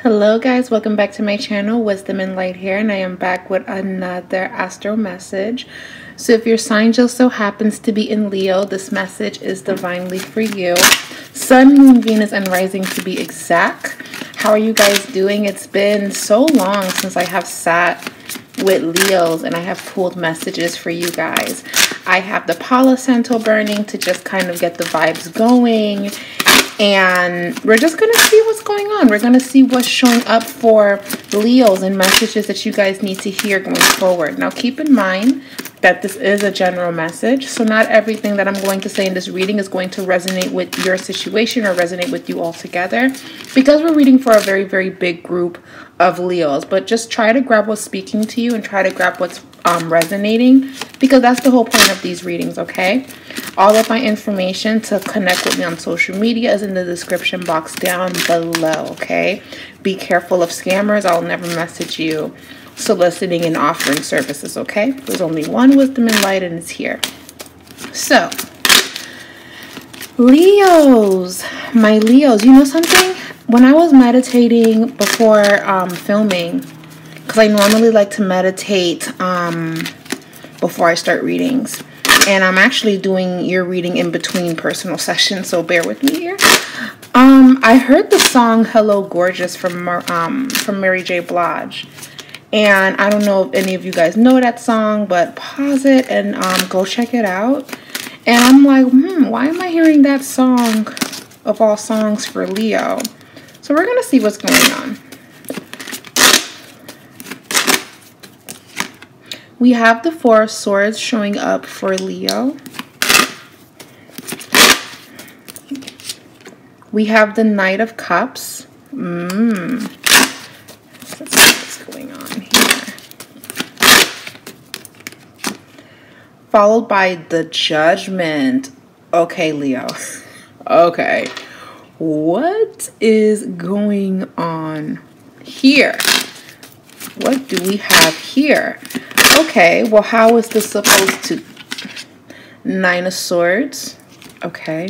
Hello guys, welcome back to my channel, Wisdom and Light here, and I am back with another astro message. So if your sign just so happens to be in Leo, this message is divinely for you. Sun, Moon, Venus, and Rising to be exact. How are you guys doing? It's been so long since I have sat with Leos and I have pulled messages for you guys. I have the Palo Santo burning to just kind of get the vibes going. And we're just going to see what's going on. We're going to see what's showing up for Leos and messages that you guys need to hear going forward. Now, keep in mind that this is a general message. So not everything that I'm going to say in this reading is going to resonate with your situation or resonate with you altogether, because we're reading for a very, very big group of Leos. But just try to grab what's speaking to you and try to grab what's resonating, because that's the whole point of these readings, okay? All of my information to connect with me on social media is in the description box down below, okay? Be careful of scammers. I'll never message you soliciting and offering services, okay? There's only one Wisdom and Light, and it's here. So, Leos, my Leos, you know something? When I was meditating before filming, because I normally like to meditate before I start readings, and I'm actually doing your reading in between personal sessions, so bear with me here. I heard the song "Hello Gorgeous" from Mary J. Blige, and I don't know if any of you guys know that song, but pause it and go check it out. And I'm like, why am I hearing that song of all songs for Leo? So we're gonna see what's going on. We have the Four of Swords showing up for Leo. We have the Knight of Cups. Let's see what's going on here. Followed by the Judgment. Okay, Leo. Okay. What is going on here? What do we have here? Okay, well, how is this supposed to? Nine of Swords. Okay.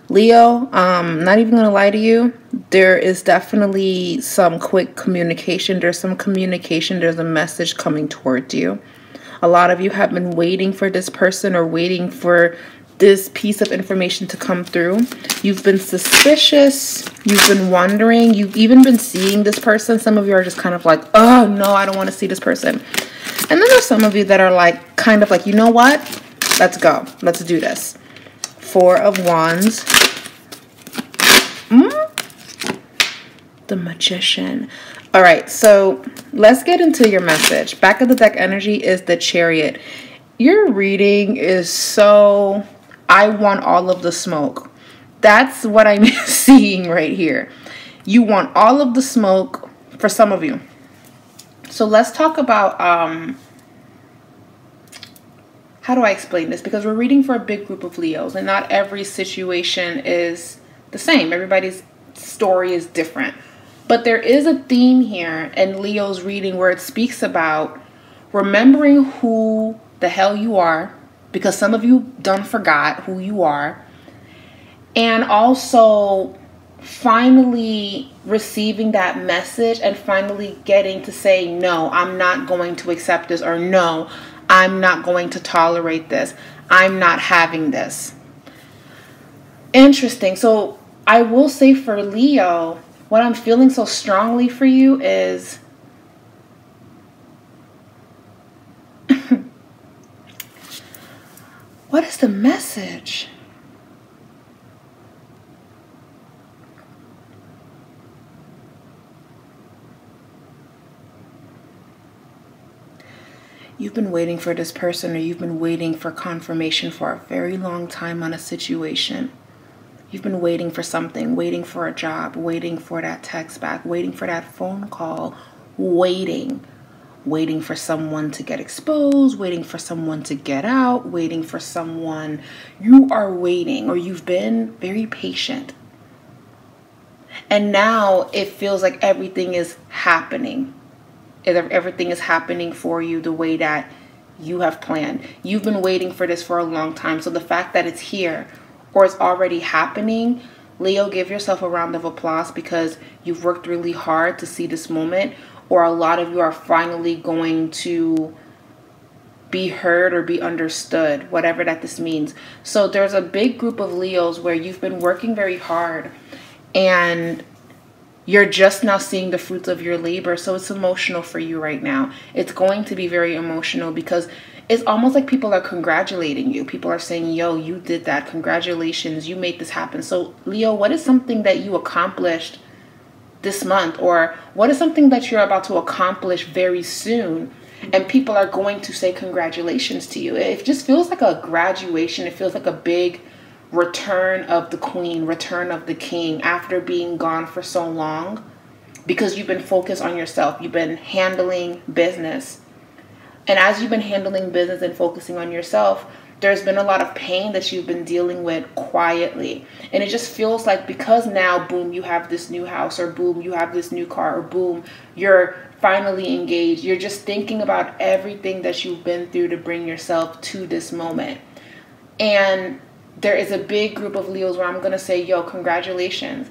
Leo, not even gonna lie to you, there is definitely some quick communication. There's some communication. There's a message coming towards you. A lot of you have been waiting for this person or waiting for this piece of information to come through. You've been suspicious. You've been wondering. You've even been seeing this person. Some of you are just kind of like, oh no, I don't want to see this person. And then there's some of you that are like, kind of like, you know what? Let's go. Let's do this. Four of Wands. The Magician. All right, so let's get into your message. Back of the deck energy is the Chariot. Your reading is so, I want all of the smoke. That's what I'm seeing right here. You want all of the smoke for some of you. So let's talk about, how do I explain this? Because we're reading for a big group of Leos, and not every situation is the same. Everybody's story is different. But there is a theme here in Leo's reading where it speaks about remembering who the hell you are, because some of you done forgot who you are, and also finally receiving that message and finally getting to say, no, I'm not going to accept this, or no, I'm not going to tolerate this. I'm not having this. Interesting. So I will say for Leo, what I'm feeling so strongly for you is what is the message? You've been waiting for this person, or you've been waiting for confirmation for a very long time on a situation. You've been waiting for something, waiting for a job, waiting for that text back, waiting for that phone call, waiting for someone to get exposed, waiting for someone to get out, waiting for someone. You are waiting, or you've been very patient. And now it feels like everything is happening. Everything is happening for you the way that you have planned. You've been waiting for this for a long time. So the fact that it's here, or it's already happening, Leo, give yourself a round of applause because you've worked really hard to see this moment, or a lot of you are finally going to be heard or be understood, whatever that this means. So there's a big group of Leos where you've been working very hard and you're just now seeing the fruits of your labor. So it's emotional for you right now. It's going to be very emotional because it's almost like people are congratulating you. People are saying, yo, you did that. Congratulations. You made this happen. So Leo, what is something that you accomplished this month? Or what is something that you're about to accomplish very soon? And people are going to say congratulations to you. It just feels like a graduation. It feels like a big return of the queen, return of the king after being gone for so long because you've been focused on yourself. You've been handling business. And as you've been handling business and focusing on yourself, there's been a lot of pain that you've been dealing with quietly. And it just feels like because now, boom, you have this new house, or boom, you have this new car, or boom, you're finally engaged. You're just thinking about everything that you've been through to bring yourself to this moment. And there is a big group of Leos where I'm going to say, yo, congratulations.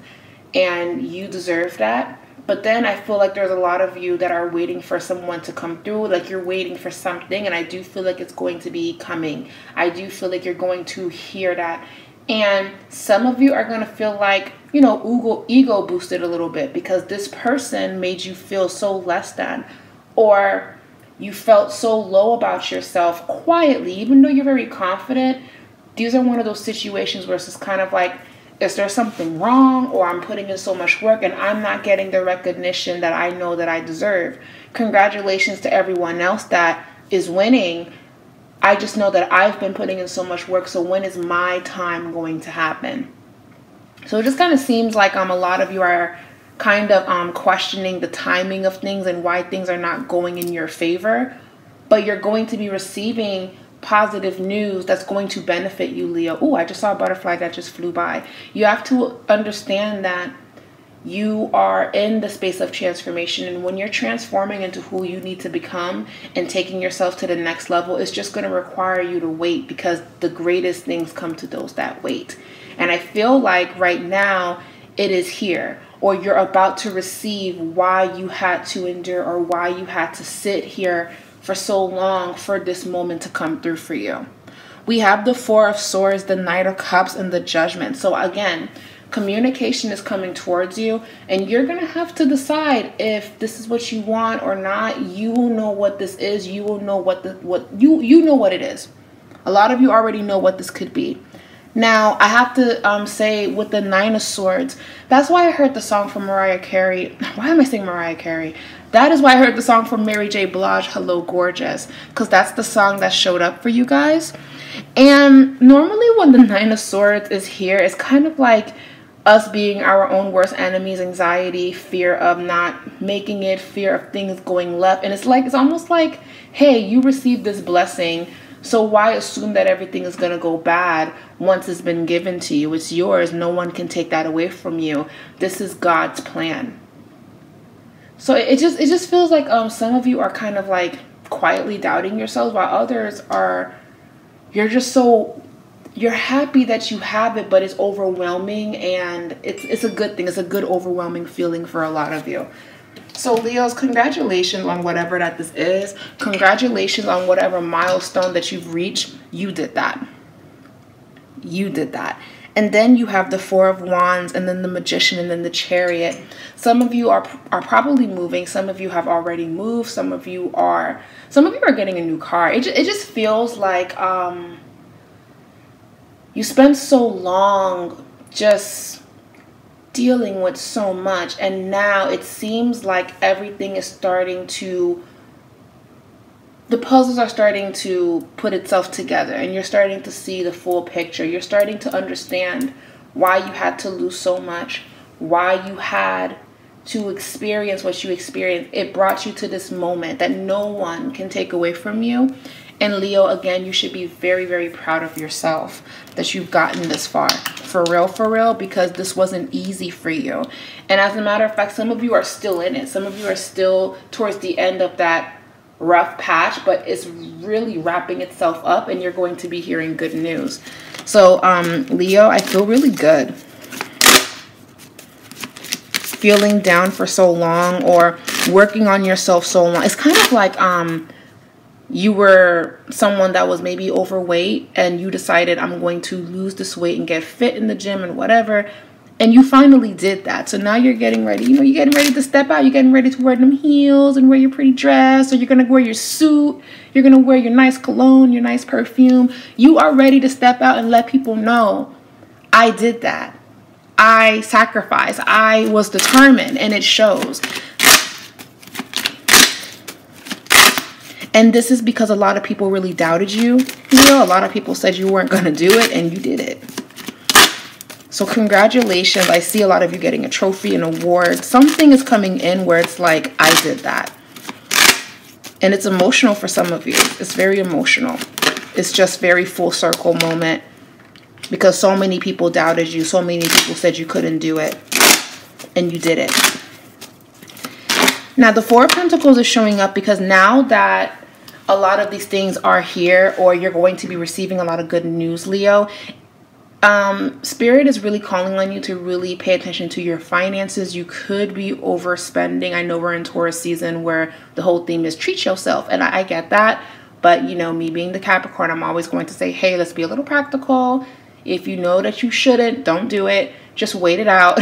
And you deserve that. But then I feel like there's a lot of you that are waiting for someone to come through. Like you're waiting for something. And I do feel like it's going to be coming. I do feel like you're going to hear that. And some of you are going to feel like, you know, ego boosted a little bit because this person made you feel so less than, or you felt so low about yourself quietly, even though you're very confident. These are one of those situations where it's just kind of like, is there something wrong, or I'm putting in so much work and I'm not getting the recognition that I know that I deserve. Congratulations to everyone else that is winning. I just know that I've been putting in so much work. So when is my time going to happen? So it just kind of seems like a lot of you are kind of questioning the timing of things and why things are not going in your favor. But you're going to be receiving positive news that's going to benefit you, Leo. Oh, I just saw a butterfly that just flew by. You have to understand that you are in the space of transformation, and when you're transforming into who you need to become and taking yourself to the next level, it's just going to require you to wait, because the greatest things come to those that wait. And I feel like right now it is here, or you're about to receive why you had to endure, or why you had to sit here for so long for this moment to come through for you. We have the Four of Swords, the Knight of Cups, and the Judgment. So again, communication is coming towards you, and you're going to have to decide if this is what you want or not. You will know what this is. You will know you know what it is. A lot of you already know what this could be. Now, I have to say, with the Nine of Swords, that's why I heard the song from Mariah Carey. Why am I saying Mariah Carey? That is why I heard the song from Mary J. Blige, Hello Gorgeous, because that's the song that showed up for you guys. And normally when the Nine of Swords is here, it's kind of like us being our own worst enemies, anxiety, fear of not making it, fear of things going left. And it's almost like, hey, you received this blessing, so why assume that everything is going to go bad once it's been given to you? It's yours. No one can take that away from you. This is God's plan. So it just feels like some of you are kind of like quietly doubting yourselves, while others are, you're happy that you have it, but it's overwhelming, and it's a good thing. It's a good overwhelming feeling for a lot of you. So Leos, congratulations on whatever that this is. Congratulations on whatever milestone that you've reached. You did that. You did that. And then you have the Four of Wands, and then the Magician, and then the Chariot. Some of you are probably moving. Some of you have already moved. Some of you are getting a new car. It just feels like you spent so long just dealing with so much, and now it seems like everything is starting to, the puzzles are starting to put itself together, and you're starting to see the full picture. You're starting to understand why you had to lose so much, why you had to experience what you experienced. It brought you to this moment that no one can take away from you. And Leo, again, you should be very, very proud of yourself that you've gotten this far. For real, because this wasn't easy for you. And as a matter of fact, some of you are still in it. Some of you are still towards the end of that rough patch, but it's really wrapping itself up, and you're going to be hearing good news. So, Leo, I feel really good. feeling down for so long or working on yourself so long. It's kind of like you were someone that was maybe overweight and you decided, I'm going to lose this weight and get fit in the gym and whatever. And you finally did that. So now you're getting ready. You know, you're getting ready to step out. You're getting ready to wear them heels and wear your pretty dress. Or you're going to wear your suit. You're going to wear your nice cologne, your nice perfume. You are ready to step out and let people know, I did that. I sacrificed. I was determined. And it shows. And this is because a lot of people really doubted you. You know, a lot of people said you weren't going to do it, and you did it. So congratulations. I see a lot of you getting a trophy, an award. Something is coming in where it's like, I did that. And it's emotional for some of you. It's very emotional. It's just very full circle moment. Because so many people doubted you. So many people said you couldn't do it. And you did it. Now the Four of Pentacles is showing up because now that a lot of these things are here, or you're going to be receiving a lot of good news, Leo, Spirit is really calling on you to really pay attention to your finances. You could be overspending. I know we're in Taurus season where the whole theme is treat yourself, and I get that. But, you know, me being the Capricorn, I'm always going to say, hey, let's be a little practical. If you know that you shouldn't, don't do it. Just wait it out.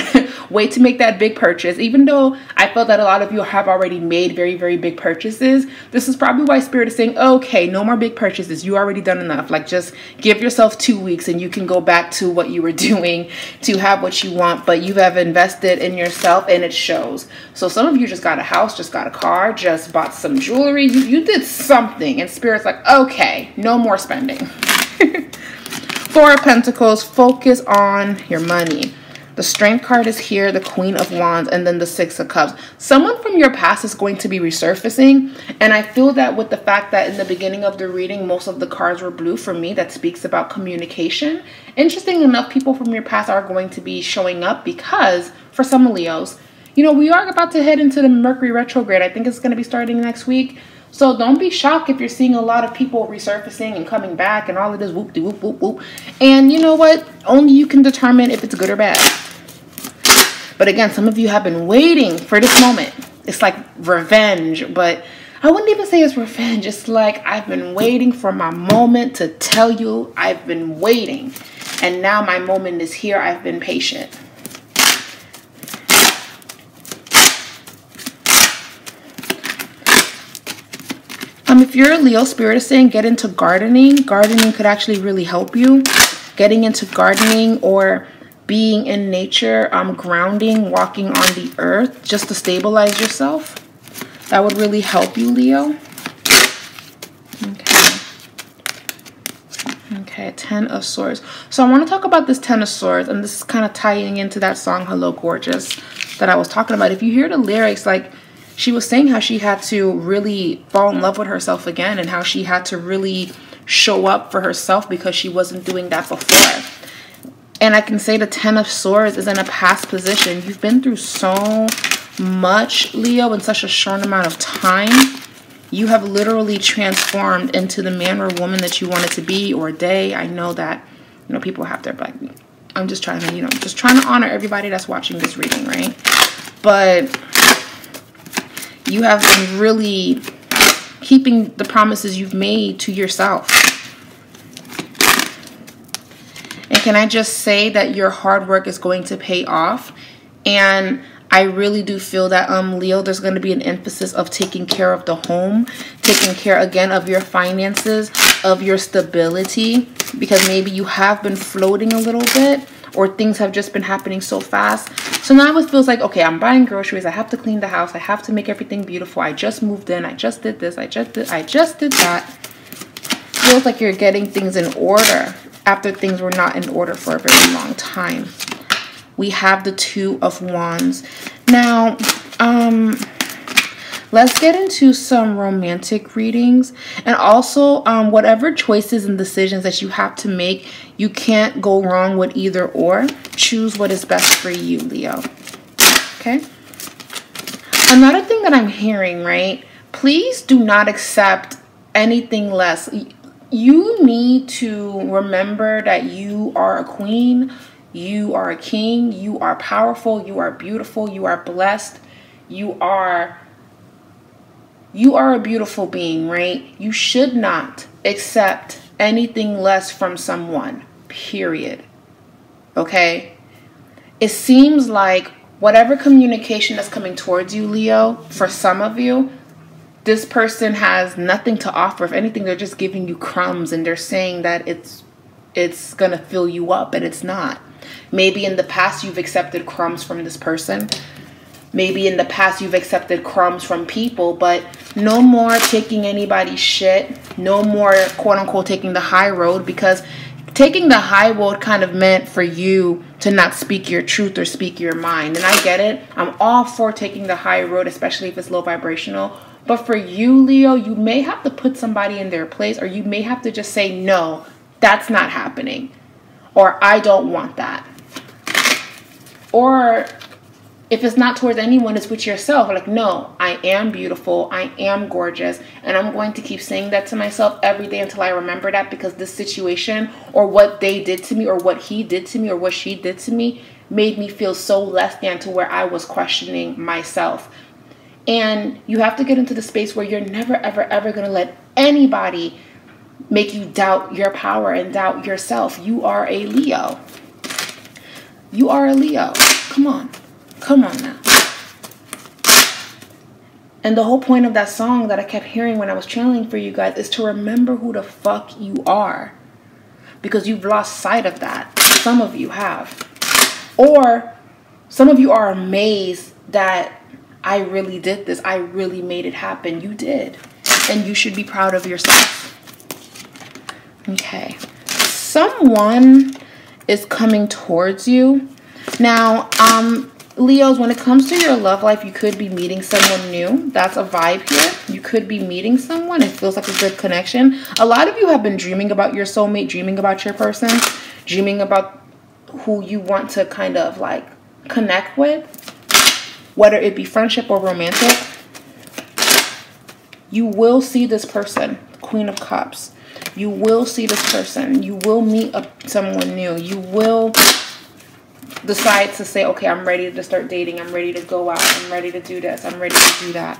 Wait to make that big purchase. Even though I felt that a lot of you have already made very, very big purchases, this is probably why Spirit is saying, okay, no more big purchases. You already done enough. Like, just give yourself 2 weeks and you can go back to what you were doing to have what you want. But you have invested in yourself and it shows. So some of you just got a house, just got a car, just bought some jewelry. You did something, and Spirit's like, okay, no more spending. Four of Pentacles, focus on your money. The Strength card is here, the Queen of Wands, and then the Six of Cups. Someone from your past is going to be resurfacing, and I feel that with the fact that in the beginning of the reading, most of the cards were blue for me, that speaks about communication. Interesting enough, people from your past are going to be showing up because, for some Leos, you know, we are about to head into the Mercury retrograde. I think it's going to be starting next week. So don't be shocked if you're seeing a lot of people resurfacing and coming back and all of this whoop de whoop whoop whoop. And you know what? Only you can determine if it's good or bad. But again, some of you have been waiting for this moment. It's like revenge, but I wouldn't even say it's revenge. It's like I've been waiting for my moment to tell you I've been waiting. And now my moment is here. I've been patient. If you're a Leo, Spirit is saying get into gardening. Gardening could actually really help you. Getting into gardening or being in nature, grounding, walking on the earth just to stabilize yourself. That would really help you, Leo. Okay. Okay, Ten of Swords. So I want to talk about this Ten of Swords, and this is kind of tying into that song, Hello Gorgeous, that I was talking about. If you hear the lyrics, like, she was saying how she had to really fall in love with herself again and how she had to really show up for herself because she wasn't doing that before. And I can say the Ten of Swords is in a past position. You've been through so much, Leo, in such a short amount of time. You have literally transformed into the man or woman that you wanted to be, or day. I know that, you know, people have their, like, I'm just trying to, you know, just trying to honor everybody that's watching this reading, right? But you have been really keeping the promises you've made to yourself. And can I just say that your hard work is going to pay off? And I really do feel that, Leo, there's going to be an emphasis of taking care of the home, taking care, again, of your finances, of your stability, because maybe you have been floating a little bit, or things have just been happening so fast. So now it feels like, okay, I'm buying groceries. I have to clean the house. I have to make everything beautiful. I just moved in. I just did this. I just did that. Feels like you're getting things in order after things were not in order for a very long time. We have the Two of Wands. Now, let's get into some romantic readings. And also, whatever choices and decisions that you have to make, you can't go wrong with either or. Choose what is best for you, Leo. Okay? Another thing that I'm hearing, right? Please do not accept anything less. You need to remember that you are a queen. You are a king. You are powerful. You are beautiful. You are blessed. You are a beautiful being, right? You should not accept anything less from someone, period. Okay? It seems like whatever communication that's coming towards you, Leo, for some of you, this person has nothing to offer. If anything, they're just giving you crumbs and they're saying that it's going to fill you up, and it's not. Maybe in the past you've accepted crumbs from this person. Maybe in the past you've accepted crumbs from people, but no more taking anybody's shit. No more, quote unquote, taking the high road, because taking the high road kind of meant for you to not speak your truth or speak your mind. And I get it. I'm all for taking the high road, especially if it's low vibrational. But for you, Leo, you may have to put somebody in their place, or you may have to just say, no, that's not happening. Or I don't want that. Or if it's not towards anyone, it's with yourself. Like, no, I am beautiful. I am gorgeous. And I'm going to keep saying that to myself every day until I remember that, because this situation or what they did to me or what he did to me or what she did to me made me feel so less than, to where I was questioning myself. And you have to get into the space where you're never, ever, ever going to let anybody make you doubt your power and doubt yourself. You are a Leo. You are a Leo. Come on. Come on now. And the whole point of that song that I kept hearing when I was channeling for you guys is to remember who the fuck you are. Because you've lost sight of that. Some of you have. Or some of you are amazed that I really did this. I really made it happen. You did. And you should be proud of yourself. Okay. Someone is coming towards you. Now, Leos, when it comes to your love life, you could be meeting someone new. That's a vibe here. You could be meeting someone. It feels like a good connection. A lot of you have been dreaming about your soulmate, dreaming about your person, dreaming about who you want to kind of like connect with, whether it be friendship or romantic. You will see this person, Queen of Cups. You will see this person. You will meet someone new. You will decide to say, okay, I'm ready to start dating. I'm ready to go out. I'm ready to do this. I'm ready to do that.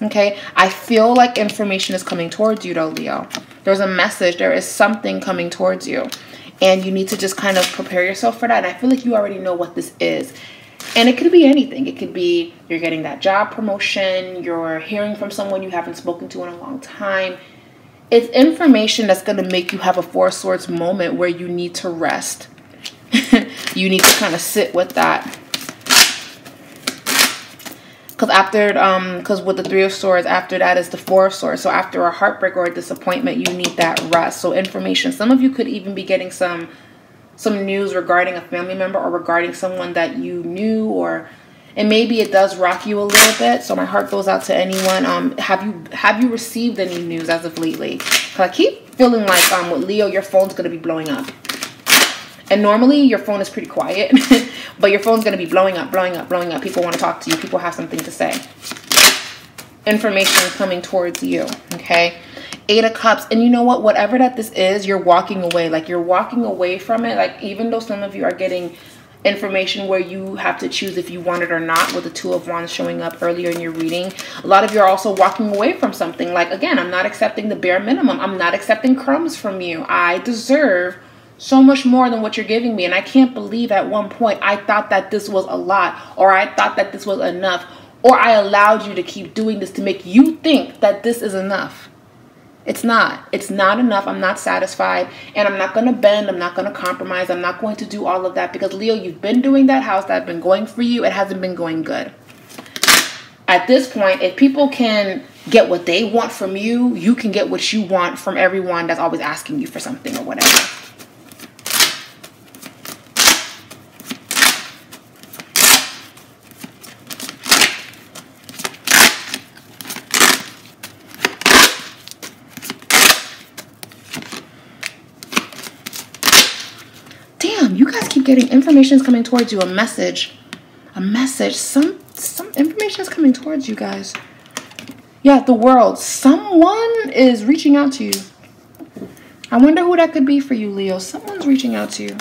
Okay. I feel like information is coming towards you though, Leo. There's a message. There is something coming towards you. And you need to just kind of prepare yourself for that. And I feel like you already know what this is. And it could be anything. It could be you're getting that job promotion. You're hearing from someone you haven't spoken to in a long time. It's information that's going to make you have a Four of Swords moment where you need to rest. You need to kind of sit with that. Because with the Three of Swords, after that is the Four of Swords. So after a heartbreak or a disappointment, you need that rest. So information. Some of you could even be getting some news regarding a family member or regarding someone that you knew, and maybe it does rock you a little bit. So my heart goes out to anyone. Have you received any news as of lately? Because I keep feeling like with Leo, your phone's going to be blowing up. And normally your phone is pretty quiet, but your phone's going to be blowing up, blowing up, blowing up. People want to talk to you. People have something to say. Information coming towards you, okay? Eight of Cups. And you know what? Whatever that this is, you're walking away. Like, you're walking away from it. Like, even though some of you are getting information where you have to choose if you want it or not, with the Two of Wands showing up earlier in your reading, a lot of you are also walking away from something. Like, again, I'm not accepting the bare minimum. I'm not accepting crumbs from you. I deserve so much more than what you're giving me. And I can't believe at one point I thought that this was a lot, or I thought that this was enough, or I allowed you to keep doing this to make you think that this is enough. It's not. It's not enough. I'm not satisfied, and I'm not going to bend. I'm not going to compromise. I'm not going to do all of that, because Leo, you've been doing that house that's been going for you. It hasn't been going good. At this point, if people can get what they want from you, you can get what you want from everyone that's always asking you for something or whatever. You guys keep getting information is coming towards you, a message, some information is coming towards you guys. Yeah, the world, someone is reaching out to you. I wonder who that could be for you, Leo. Someone's reaching out to you.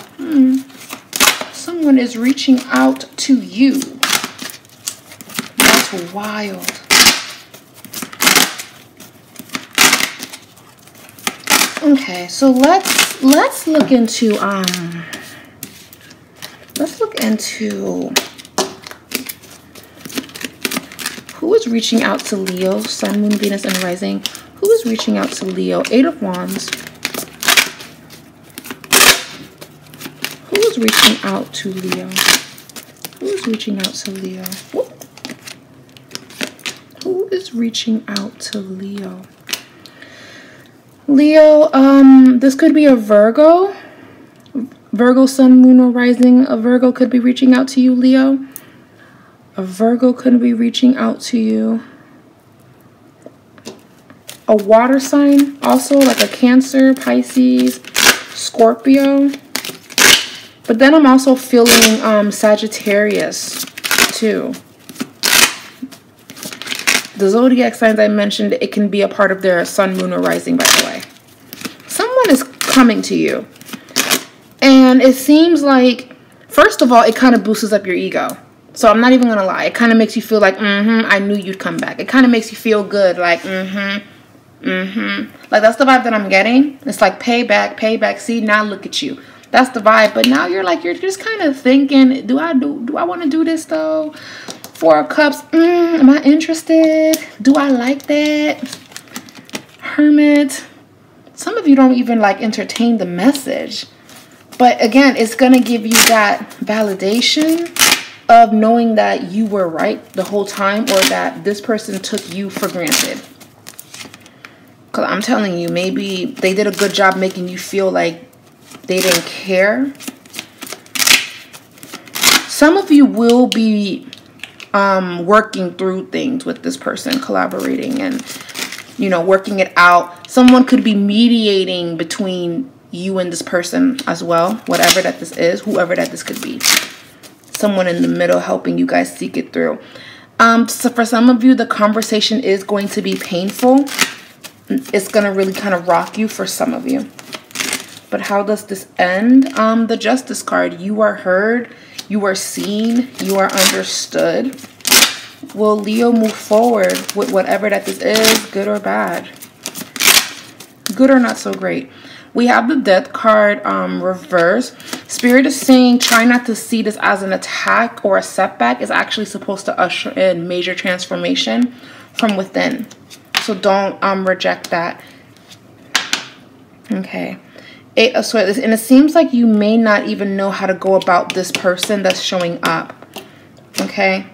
someone is reaching out to you. That's wild. Okay, so let's look into who is reaching out to Leo, Sun, Moon, Venus, and Rising. Who is reaching out to Leo? 8 of Wands. Who is reaching out to Leo? Who is reaching out to Leo? Who is reaching out to Leo? Leo, this could be a Virgo. Virgo, Sun, Moon, or Rising. A Virgo could be reaching out to you, Leo. A Virgo could be reaching out to you. A water sign, also like a Cancer, Pisces, Scorpio. But then I'm also feeling Sagittarius too. The zodiac signs I mentioned, it can be a part of their Sun, Moon, or Rising, by the way. Someone is coming to you. And it seems like, first of all, it kind of boosts up your ego. So I'm not even going to lie. It kind of makes you feel like, I knew you'd come back. It kind of makes you feel good. Like, Like, that's the vibe that I'm getting. It's like, payback. See, now look at you. That's the vibe. But now you're just kind of thinking, do I want to do this, though? 4 of Cups. Am I interested? Do I like that? Hermit. Some of you don't even, like, entertain the message. But, again, it's going to give you that validation of knowing that you were right the whole time, or that this person took you for granted. Because I'm telling you, maybe they did a good job making you feel like they didn't care. Some of you will be working through things with this person, collaborating and, you know, working it out. Someone could be mediating between you and this person as well, whatever that this is, whoever that this could be. Someone in the middle helping you guys seek it through. So for some of you, the conversation is going to be painful. It's going to really kind of rock you for some of you. But how does this end? The Justice card. You are heard. You are seen. You are understood. Will Leo move forward with whatever that this is, good or bad? Good or not so great? We have the Death card reverse. Spirit is saying try not to see this as an attack or a setback. It's actually supposed to usher in major transformation from within. So don't reject that. Okay. 8 of Swords. And it seems like you may not even know how to go about this person that's showing up. Okay.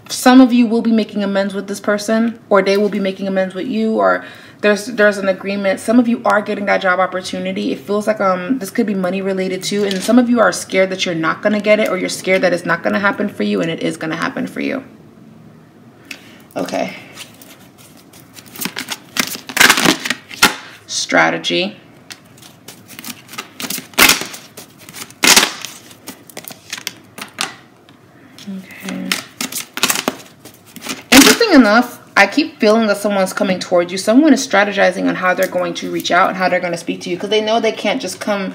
Some of you will be making amends with this person, or they will be making amends with you, or there's an agreement. Some of you are getting that job opportunity. It feels like this could be money related too, and some of you are scared that you're not going to get it, or you're scared that it's not going to happen for you, and it is going to happen for you. Okay. Strategy. Okay. Interesting enough, I keep feeling that someone's coming towards you. Someone is strategizing on how they're going to reach out and how they're going to speak to you, because they know they can't just come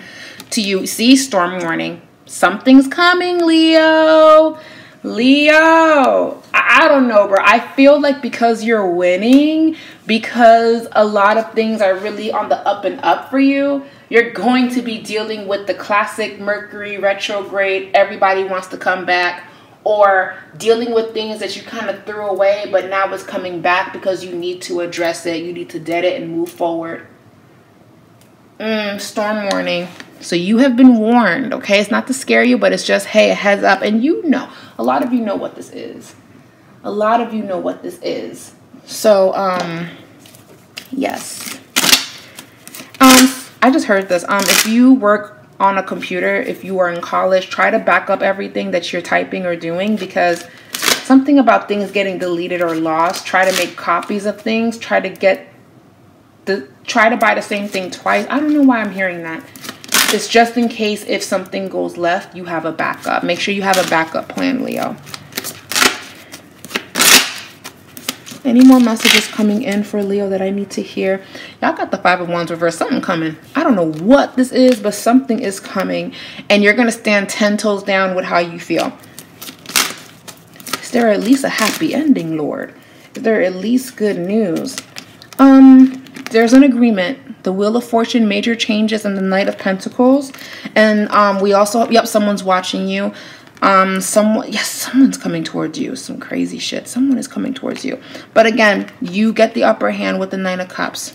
to you. See, storm warning. Something's coming, Leo. Leo. I don't know, bro. I feel like because you're winning, because a lot of things are really on the up and up for you, you're going to be dealing with the classic Mercury retrograde. Everybody wants to come back. Or dealing with things that you kind of threw away, but now it's coming back because you need to address it. You need to dead it and move forward. Storm warning. So you have been warned, okay? It's not to scare you, but it's just, hey, a heads up. And you know, a lot of you know what this is. A lot of you know what this is. So, yes. I just heard this. If you work on a computer, if you are in college, try to back up everything that you're typing or doing, because something about things getting deleted or lost. Try to make copies of things. Try to buy the same thing twice. I don't know why I'm hearing that. It's just in case if something goes left, you have a backup. Make sure you have a backup plan, Leo. Any more messages coming in for Leo that I need to hear? Y'all got the Five of Wands reverse. Something coming. I don't know what this is, but something is coming. And you're going to stand 10 toes down with how you feel. Is there at least a happy ending, Lord? Is there at least good news? There's an agreement. The Wheel of Fortune, major changes, and the Knight of Pentacles. And we also, yep, someone's watching you. Someone's coming towards you. Some crazy shit. Someone is coming towards you. But again, you get the upper hand with the Nine of Cups.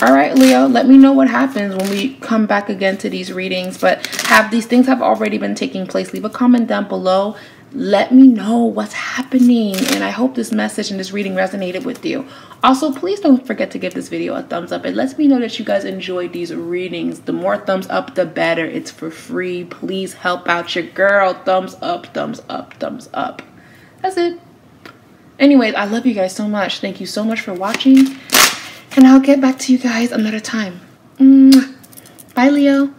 All right, Leo, let me know what happens when we come back again to these readings. But these things have already been taking place. Leave a comment down below. Let me know what's happening. And I hope this message and this reading resonated with you. Also, please don't forget to give this video a thumbs up. It lets me know that you guys enjoyed these readings. The more thumbs up, the better. It's for free. Please help out your girl. Thumbs up, thumbs up, thumbs up. That's it. Anyways, I love you guys so much. Thank you so much for watching. And I'll get back to you guys another time. Bye, Leo.